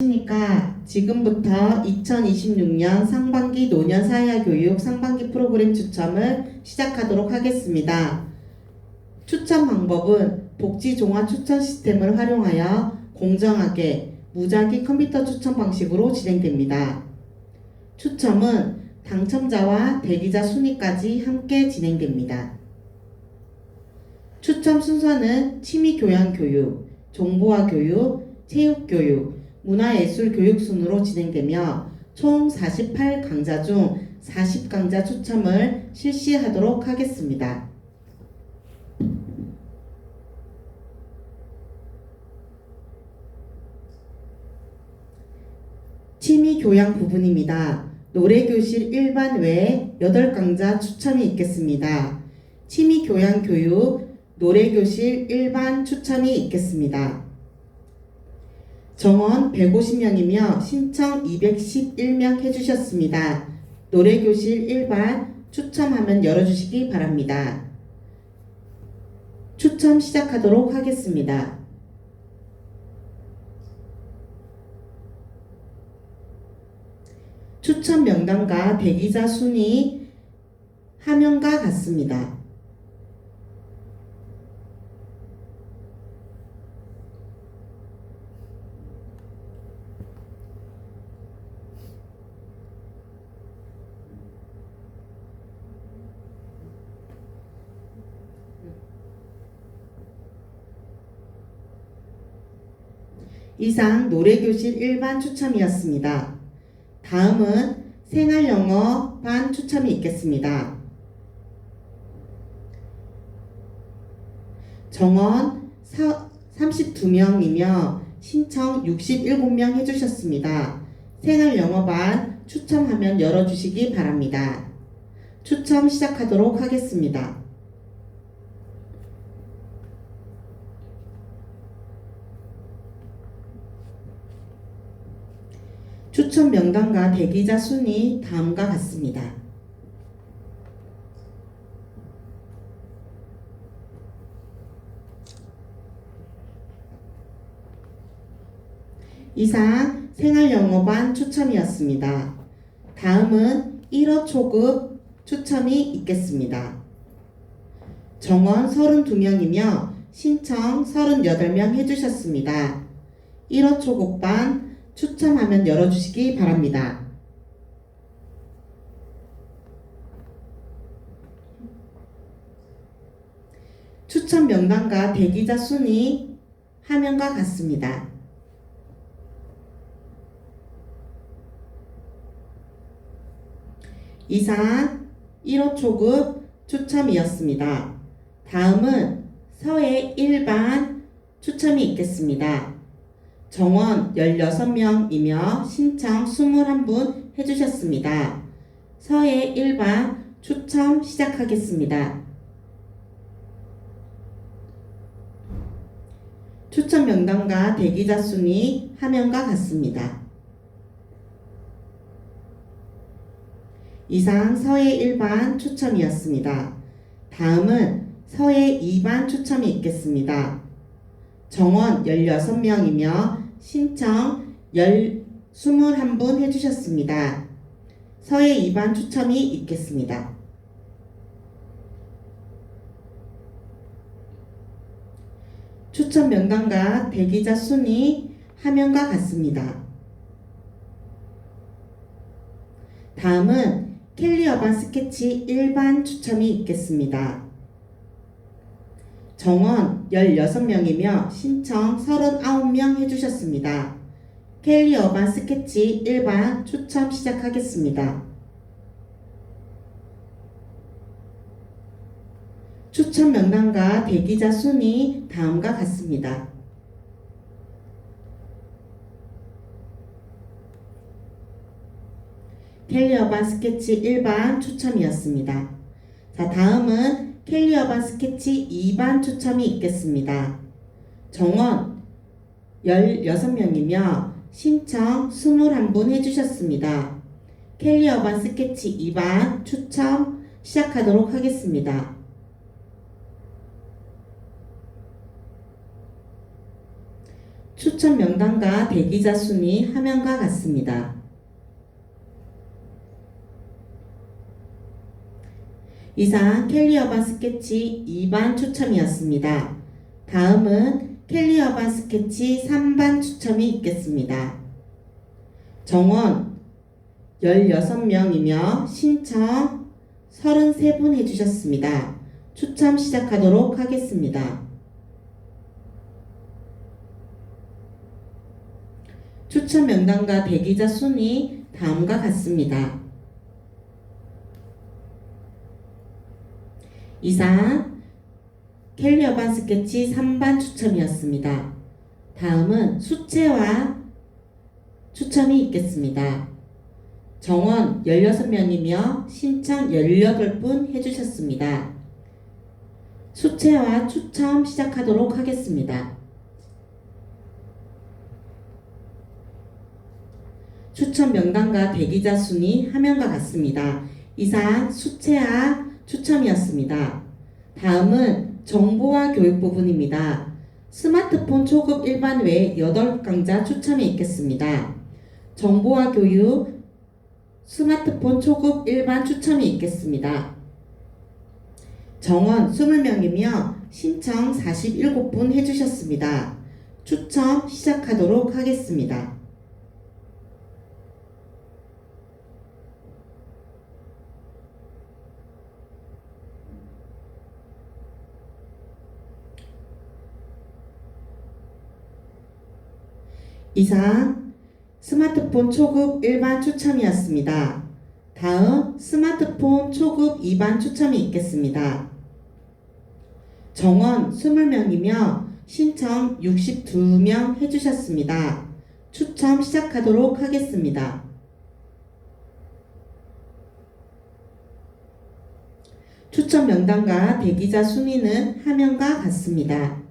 안녕하십니까. 지금부터 2026년 상반기 노년 사회화교육 상반기 프로그램 추첨을 시작하도록 하겠습니다. 추첨 방법은 복지종합 추천 시스템을 활용하여 공정하게 무작위 컴퓨터 추첨 방식으로 진행됩니다. 추첨은 당첨자와 대기자 순위까지 함께 진행됩니다. 추첨 순서는 취미교양교육, 정보화교육, 체육교육, 문화예술교육 순으로 진행되며 총 48강좌 중 40강좌 추첨을 실시하도록 하겠습니다. 취미교양 부분입니다. 노래교실 일반 외에 8강좌 추첨이 있겠습니다. 취미교양교육, 노래교실 일반 추첨이 있겠습니다. 정원 150명이며 신청 211명 해주셨습니다. 노래교실 일반 추첨하면 열어주시기 바랍니다. 추첨 시작하도록 하겠습니다. 추첨 명단과 대기자 순위 화면과 같습니다. 이상 노래교실 일반 추첨이었습니다. 다음은 생활영어 반 추첨이 있겠습니다. 정원 32명이며 신청 67명 해주셨습니다. 생활영어반 추첨하면 열어주시기 바랍니다. 추첨 시작하도록 하겠습니다. 추첨 명단과 대기자 순위 다음과 같습니다. 이상 생활영어반 추첨이었습니다. 다음은 1호 초급 추첨이 있겠습니다. 정원 32명이며 신청 38명 해주셨습니다. 1호 초급반 추첨하면 열어주시기 바랍니다. 추첨 명단과 대기자 순위 화면과 같습니다. 이상 1호 초급 추첨이었습니다. 다음은 서예 일반 추첨이 있겠습니다. 정원 16명이며 신청 21분 해주셨습니다. 서예 일반 추첨 시작하겠습니다. 추첨 명단과 대기자 순위 화면과 같습니다. 이상 서예 일반 추첨이었습니다. 다음은 서예 2반 추첨이 있겠습니다. 정원 16명이며 신청 21분 해주셨습니다. 서예 2반 추첨이 있겠습니다. 추첨 명단과 대기자 순위 화면과 같습니다. 다음은 캘리어반 스케치 일반 추첨이 있겠습니다. 정원 16명이며 신청 39명 해주셨습니다. 캘리어반 스케치 일반 추첨 시작하겠습니다. 추첨 명단과 대기자 순위 다음과 같습니다. 캘리어반 스케치 일반 추첨이었습니다. 자, 다음은 캘리어반 스케치 2반 추첨이 있겠습니다. 정원 16명이며 신청 21분 해주셨습니다. 캘리어반 스케치 2반 추첨 시작하도록 하겠습니다. 추천 명단과 대기자 순위 화면과 같습니다. 이상 켈리 어반 스케치 2반 추첨이었습니다. 다음은 켈리 어반 스케치 3반 추첨이 있겠습니다. 정원 16명이며 신청 33분 해주셨습니다. 추첨 시작하도록 하겠습니다. 추천 명단과 대기자 순위 다음과 같습니다. 이상 켈리 어반 스케치 3반 추첨이었습니다. 다음은 수채화 추첨이 있겠습니다. 정원 16명이며 신청 18분 해주셨습니다. 수채화 추첨 시작하도록 하겠습니다. 추천 명단과 대기자 순위 화면과 같습니다. 이상 수채화 추첨이었습니다. 다음은 정보화 교육 부분입니다. 스마트폰 초급 일반 외 8강좌 추첨이 있겠습니다. 정보화 교육 스마트폰 초급 일반 추첨이 있겠습니다. 정원 20명이며 신청 47분 해주셨습니다. 추첨 시작하도록 하겠습니다. 이상 스마트폰 초급 1반 추첨이었습니다. 다음 스마트폰 초급 2반 추첨이 있겠습니다. 정원 20명이며 신청 62명 해주셨습니다. 추첨 시작하도록 하겠습니다. 추첨 명단과 대기자 순위는 화면과 같습니다.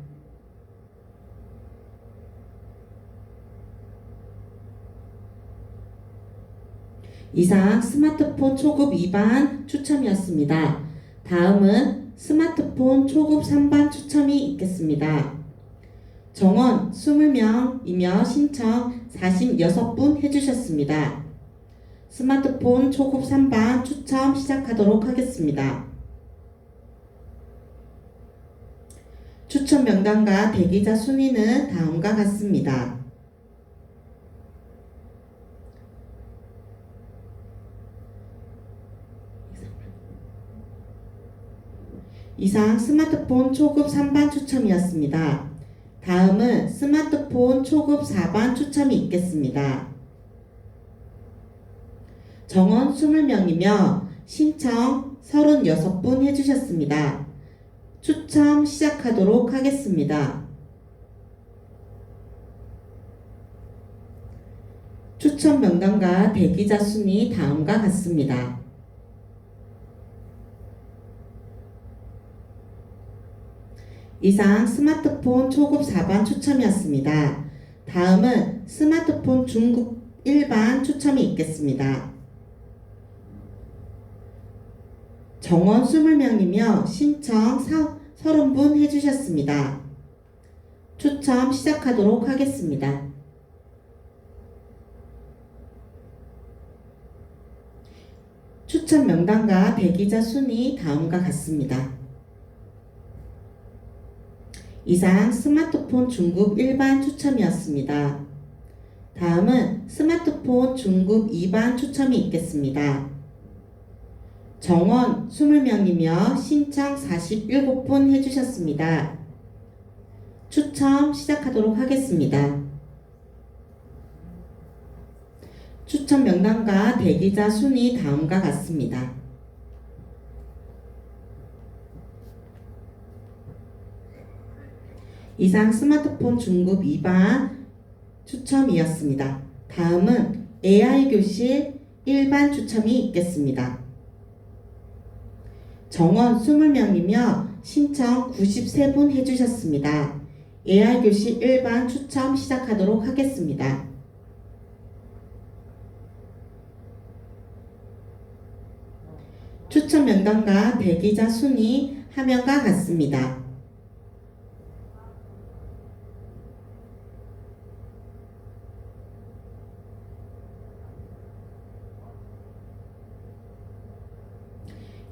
이상 스마트폰 초급 2반 추첨이었습니다. 다음은 스마트폰 초급 3반 추첨이 있겠습니다. 정원 20명이며 신청 46분 해주셨습니다. 스마트폰 초급 3반 추첨 시작하도록 하겠습니다. 추첨 명단과 대기자 순위는 다음과 같습니다. 이상 스마트폰 초급 3반 추첨이었습니다. 다음은 스마트폰 초급 4반 추첨이 있겠습니다. 정원 20명이며 신청 36분 해주셨습니다. 추첨 시작하도록 하겠습니다. 추첨 명단과 대기자 순위 다음과 같습니다. 이상 스마트폰 초급 4반 추첨이었습니다. 다음은 스마트폰 중급 1반 추첨이 있겠습니다. 정원 20명이며 신청 30분 해주셨습니다. 추첨 시작하도록 하겠습니다. 추첨 명단과 대기자 순위 다음과 같습니다. 이상 스마트폰 중급 1반 추첨이었습니다. 다음은 스마트폰 중급 2반 추첨이 있겠습니다. 정원 20명이며 신청 47분 해주셨습니다. 추첨 시작하도록 하겠습니다. 추첨 명단과 대기자 순위 다음과 같습니다. 이상 스마트폰 중급 2반 추첨이었습니다. 다음은 AI 교실 1반 추첨이 있겠습니다. 정원 20명이며 신청 93분 해주셨습니다. AI 교실 1반 추첨 시작하도록 하겠습니다. 추첨 명단과 대기자 순위 화면과 같습니다.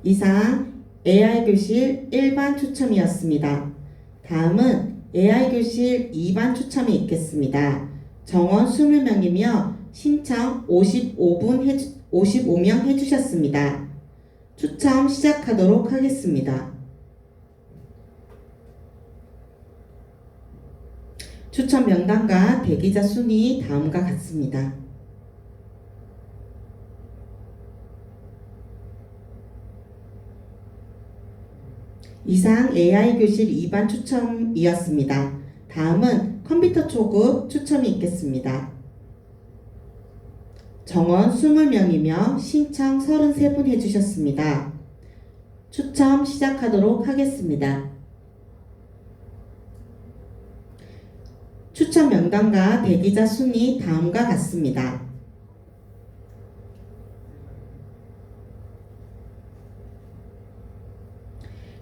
이상 AI교실 1반 추첨이었습니다. 다음은 AI교실 2반 추첨이 있겠습니다. 정원 20명이며 신청 55명 해주셨습니다. 추첨 시작하도록 하겠습니다. 추첨 명단과 대기자 순위 다음과 같습니다. 이상 AI교실 2반 추첨이었습니다. 다음은 컴퓨터 초급 추첨이 있겠습니다. 정원 20명이며 신청 33분 해주셨습니다. 추첨 시작하도록 하겠습니다. 추첨 명단과 대기자 순위 다음과 같습니다.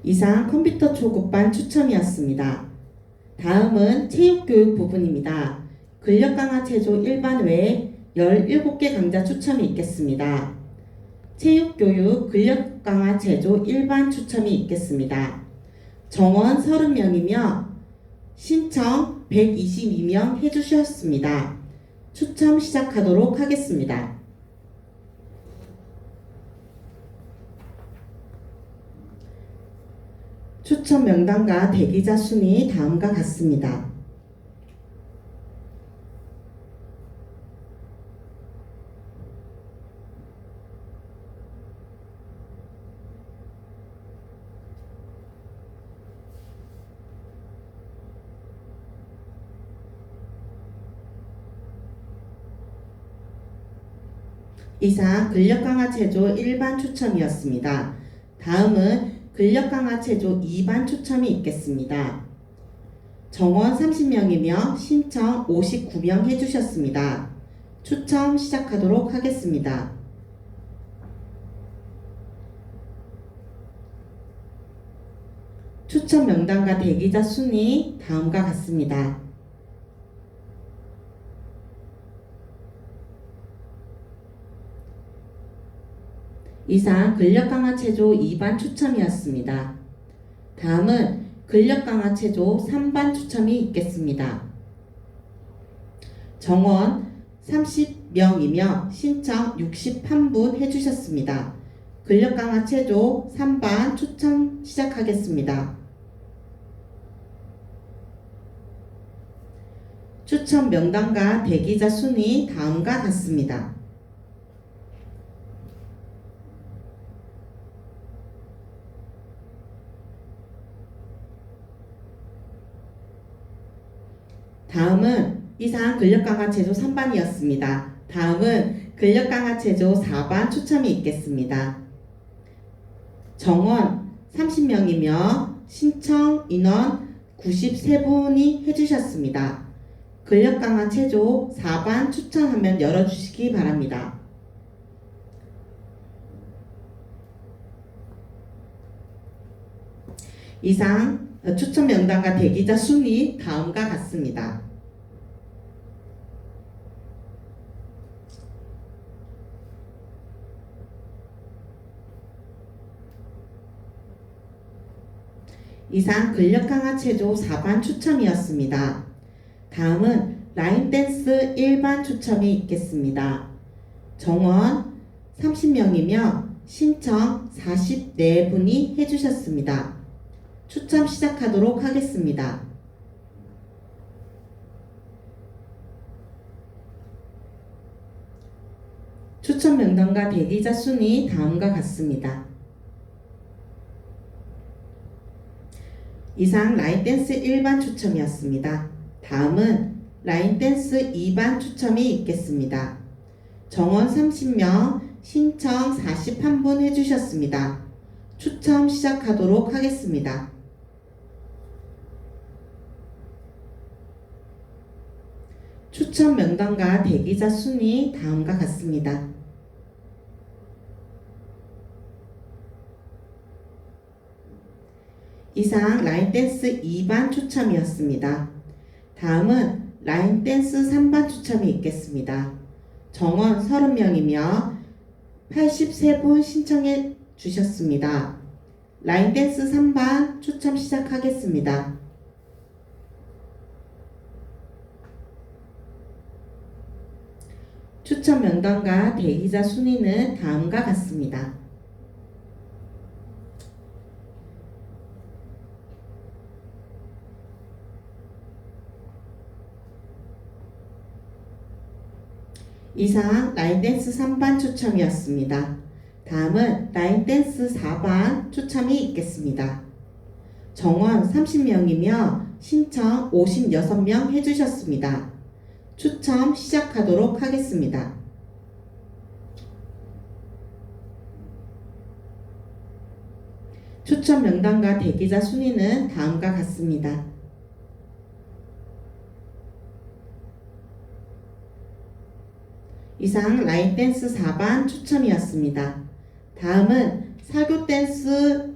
이상 컴퓨터 초급반 추첨이었습니다. 다음은 체육교육 부분입니다. 근력강화 체조 1반 외에 17개 강좌 추첨이 있겠습니다. 체육교육 근력강화 체조 1반 추첨이 있겠습니다. 정원 30명이며 신청 122명 해주셨습니다. 추첨 시작하도록 하겠습니다. 추첨 명단과 대기자 순위 다음과 같습니다. 이상 근력강화 체조 1반 추첨이었습니다. 다음은 근력강화 체조 2반 추첨이 있겠습니다. 정원 30명이며 신청 59명 해주셨습니다. 추첨 시작하도록 하겠습니다. 추첨 명단과 대기자 순위 다음과 같습니다. 이상 근력강화 체조 2반 추첨이었습니다. 다음은 근력강화 체조 3반 추첨이 있겠습니다. 정원 30명이며 신청 61분 해주셨습니다. 근력강화 체조 3반 추첨 시작하겠습니다. 추첨 명단과 대기자 순위 다음과 같습니다. 다음은 이상 근력강화 체조 3반이었습니다. 다음은 근력강화 체조 4반 추첨이 있겠습니다. 정원 30명이며 신청 인원 93분이 해주셨습니다. 근력강화 체조 4반 추천하면 열어주시기 바랍니다. 이상 추천 명단과 대기자 순위 다음과 같습니다. 이상 근력강화 체조 4반 추첨이었습니다. 다음은 라인댄스 1반 추첨이 있겠습니다. 정원 30명이며 신청 44분이 해주셨습니다. 추첨 시작하도록 하겠습니다. 추첨 명단과 대기자 순위 다음과 같습니다. 이상 라인댄스 1반 추첨이었습니다. 다음은 라인댄스 2반 추첨이 있겠습니다. 정원 30명, 신청 41분 해주셨습니다. 추첨 시작하도록 하겠습니다. 추첨 명단과 대기자 순위 다음과 같습니다. 이상 라인댄스 2반 추첨이었습니다. 다음은 라인댄스 3반 추첨이 있겠습니다. 정원 30명이며 83분 신청해 주셨습니다. 라인댄스 3반 추첨 시작하겠습니다. 추첨 명단과 대기자 순위는 다음과 같습니다. 이상 라인댄스 3반 추첨이었습니다. 다음은 라인댄스 4반 추첨이 있겠습니다. 정원 30명이며 신청 56명 해주셨습니다. 추첨 시작하도록 하겠습니다. 추첨 명단과 대기자 순위는 다음과 같습니다. 이상 라인댄스 4반 추첨이었습니다. 다음은 사교댄스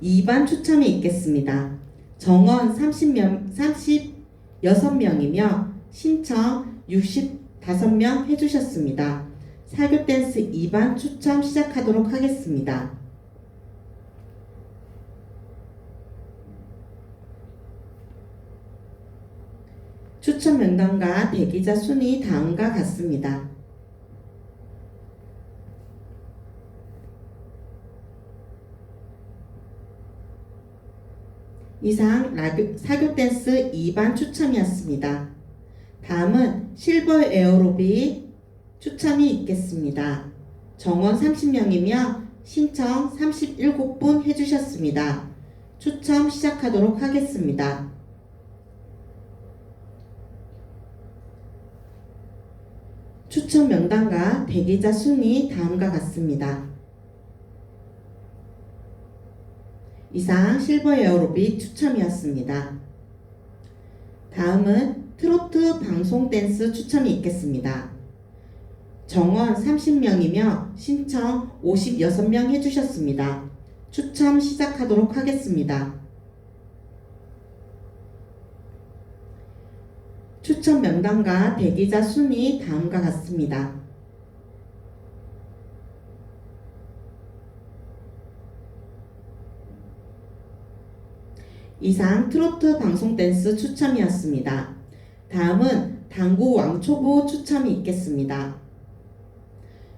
2반 추첨이 있겠습니다. 정원 36명이며 신청 65명 해주셨습니다. 사교댄스 2반 추첨 시작하도록 하겠습니다. 추첨 명단과 대기자 순위 다음과 같습니다. 이상 사교댄스 2반 추첨이었습니다. 다음은 실버 에어로빅 추첨이 있겠습니다. 정원 30명이며 신청 37분 해주셨습니다. 추첨 시작하도록 하겠습니다. 추첨 명단과 대기자 순위 다음과 같습니다. 이상 실버 에어로빅 추첨이었습니다. 다음은 트로트 방송 댄스 추첨이 있겠습니다. 정원 30명이며 신청 56명 해주셨습니다. 추첨 시작하도록 하겠습니다. 추첨 명단과 대기자 순위 다음과 같습니다. 이상 트로트 방송 댄스 추첨이었습니다. 다음은 당구 왕초보 추첨이 있겠습니다.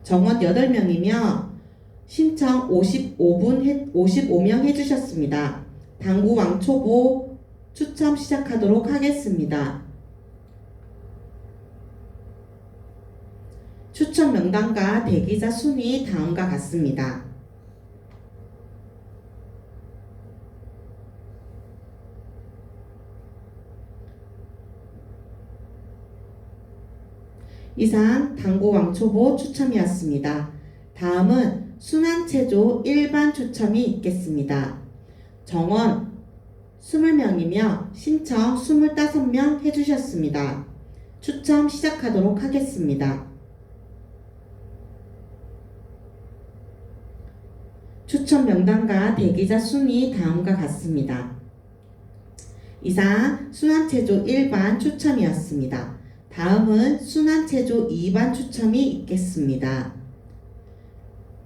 정원 8명이며 신청 55명 해주셨습니다. 당구 왕초보 추첨 시작하도록 하겠습니다. 추첨 명단과 대기자 순위 다음과 같습니다. 이상 당구 왕초보 추첨이었습니다. 다음은 순환체조 1반 추첨이 있겠습니다. 정원 20명이며 신청 25명 해주셨습니다. 추첨 시작하도록 하겠습니다. 추첨 명단과 대기자 순위 다음과 같습니다. 이상 순환체조 1반 추첨이었습니다. 다음은 순환체조 2반 추첨이 있겠습니다.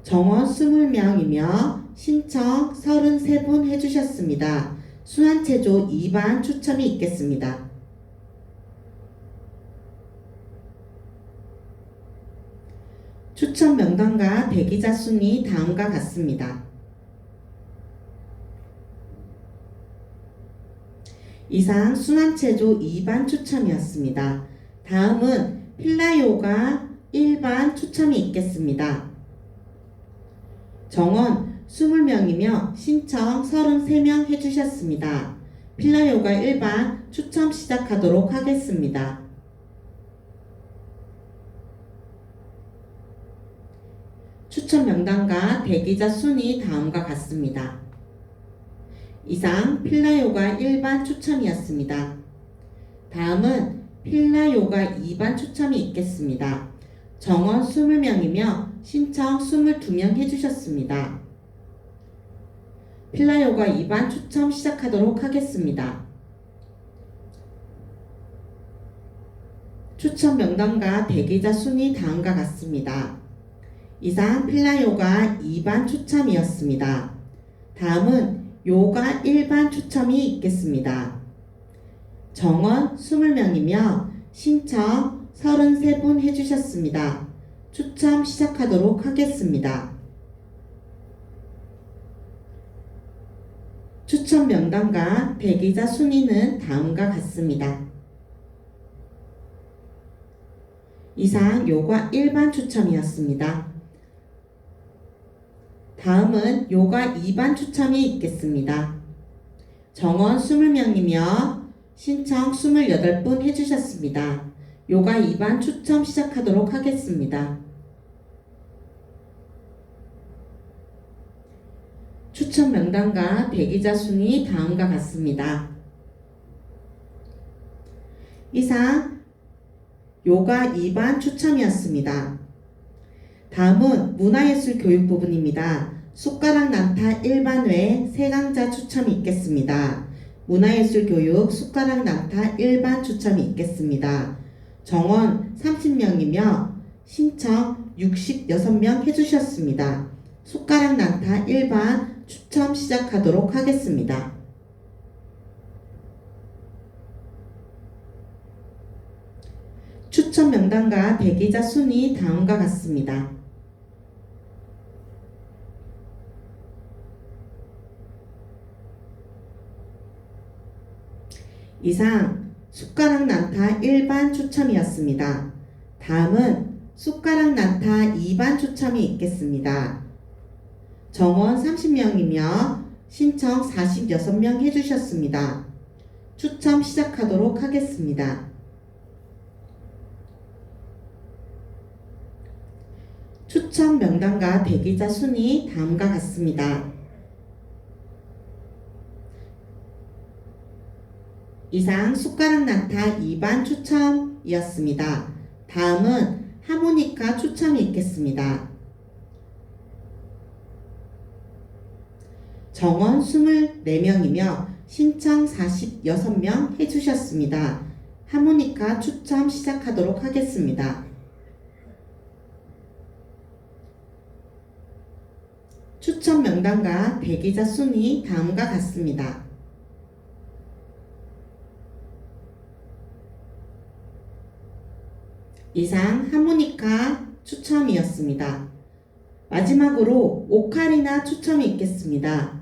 정원 20명이며 신청 33분 해주셨습니다. 순환체조 2반 추첨이 있겠습니다. 추첨 명단과 대기자 순위 다음과 같습니다. 이상 순환체조 2반 추첨이었습니다. 다음은 필라요가 1반 추첨이 있겠습니다. 정원 20명이며 신청 33명 해주셨습니다. 필라요가 1반 추첨 시작하도록 하겠습니다. 추첨 명단과 대기자 순위 다음과 같습니다. 이상 필라요가 1반 추첨이었습니다. 다음은 필라요가 2반 추첨이 있겠습니다. 정원 20명이며 신청 22명 해주셨습니다. 필라요가 2반 추첨 시작하도록 하겠습니다. 추첨 명단과 대기자 순위 다음과 같습니다. 이상 필라요가 2반 추첨이었습니다. 다음은 요가 1반 추첨이 있겠습니다. 정원 20명이며 신청 33분 해주셨습니다. 추첨 시작하도록 하겠습니다. 추첨 명단과 대기자 순위는 다음과 같습니다. 이상 요가 1반 추첨이었습니다. 다음은 요가 2반 추첨이 있겠습니다. 정원 20명이며 신청 28분 해주셨습니다. 요가 2반 추첨 시작하도록 하겠습니다. 추첨 명단과 대기자 순위 다음과 같습니다. 이상 요가 2반 추첨이었습니다. 다음은 문화예술 교육 부분입니다. 숟가락 난타 1반 외에 3강자 추첨이 있겠습니다. 문화예술 교육 숟가락 난타 1반 추첨이 있겠습니다. 정원 30명이며 신청 66명 해주셨습니다. 숟가락 난타 1반 추첨 시작하도록 하겠습니다. 추첨 명단과 대기자 순위 다음과 같습니다. 이상 숟가락 난타 1반 추첨이었습니다. 다음은 숟가락 난타 2반 추첨이 있겠습니다. 정원 30명이며 신청 46명 해주셨습니다. 추첨 시작하도록 하겠습니다. 추첨 명단과 대기자 순위 다음과 같습니다. 이상 숟가락 난타 2반 추첨이었습니다. 다음은 하모니카 추첨이 있겠습니다. 정원 24명이며 신청 46명 해주셨습니다. 하모니카 추첨 시작하도록 하겠습니다. 추첨 명단과 대기자 순위 다음과 같습니다. 이상 하모니카 추첨이었습니다. 마지막으로 오카리나 추첨이 있겠습니다.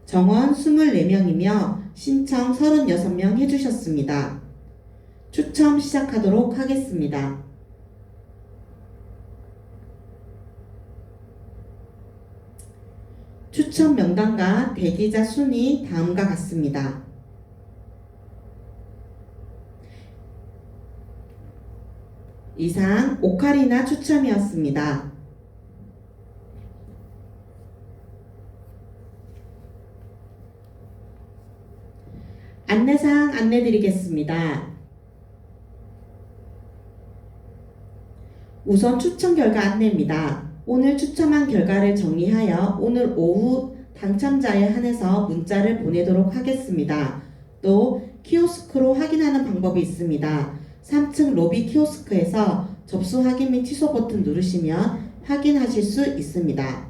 정원 24명이며 신청 36명 해주셨습니다. 추첨 시작하도록 하겠습니다. 추첨 명단과 대기자 순위 다음과 같습니다. 이상 오카리나 추첨이었습니다. 안내사항 안내드리겠습니다. 우선 추첨 결과 안내입니다. 오늘 추첨한 결과를 정리하여 오늘 오후 당첨자에 한해서 문자를 보내도록 하겠습니다. 또 키오스크로 확인하는 방법이 있습니다. 3층 로비 키오스크에서 접수 확인 및 취소 버튼 누르시면 확인하실 수 있습니다.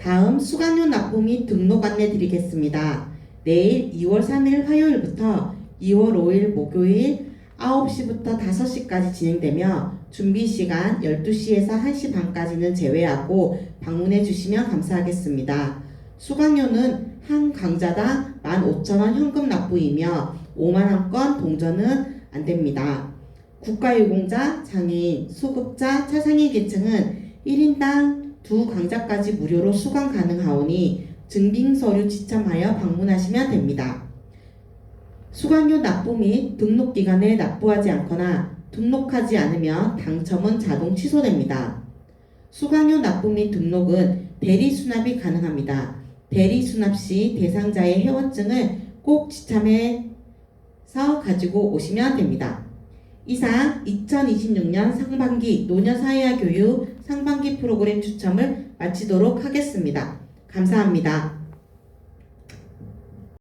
다음 수강료 납부 및 등록 안내 드리겠습니다. 내일 2월 3일 화요일부터 2월 5일 목요일 9시부터 5시까지 진행되며 준비시간 12시에서 1시 반까지는 제외하고 방문해 주시면 감사하겠습니다. 수강료는 한 강좌당 15,000원 현금 납부이며 5만원권 동전은 안됩니다. 국가유공자, 장애인, 소극자, 차상위 계층은 1인당 2강좌까지 무료로 수강 가능하오니 증빙서류 지참하여 방문하시면 됩니다. 수강료 납부 및 등록기간에 납부하지 않거나 등록하지 않으면 당첨은 자동 취소됩니다. 수강료 납부 및 등록은 대리수납이 가능합니다. 대리수납 시 대상자의 회원증을 꼭 지참해서 가지고 오시면 됩니다. 이상 2026년 상반기 노년사회화 교육 상반기 프로그램 추첨을 마치도록 하겠습니다. 감사합니다.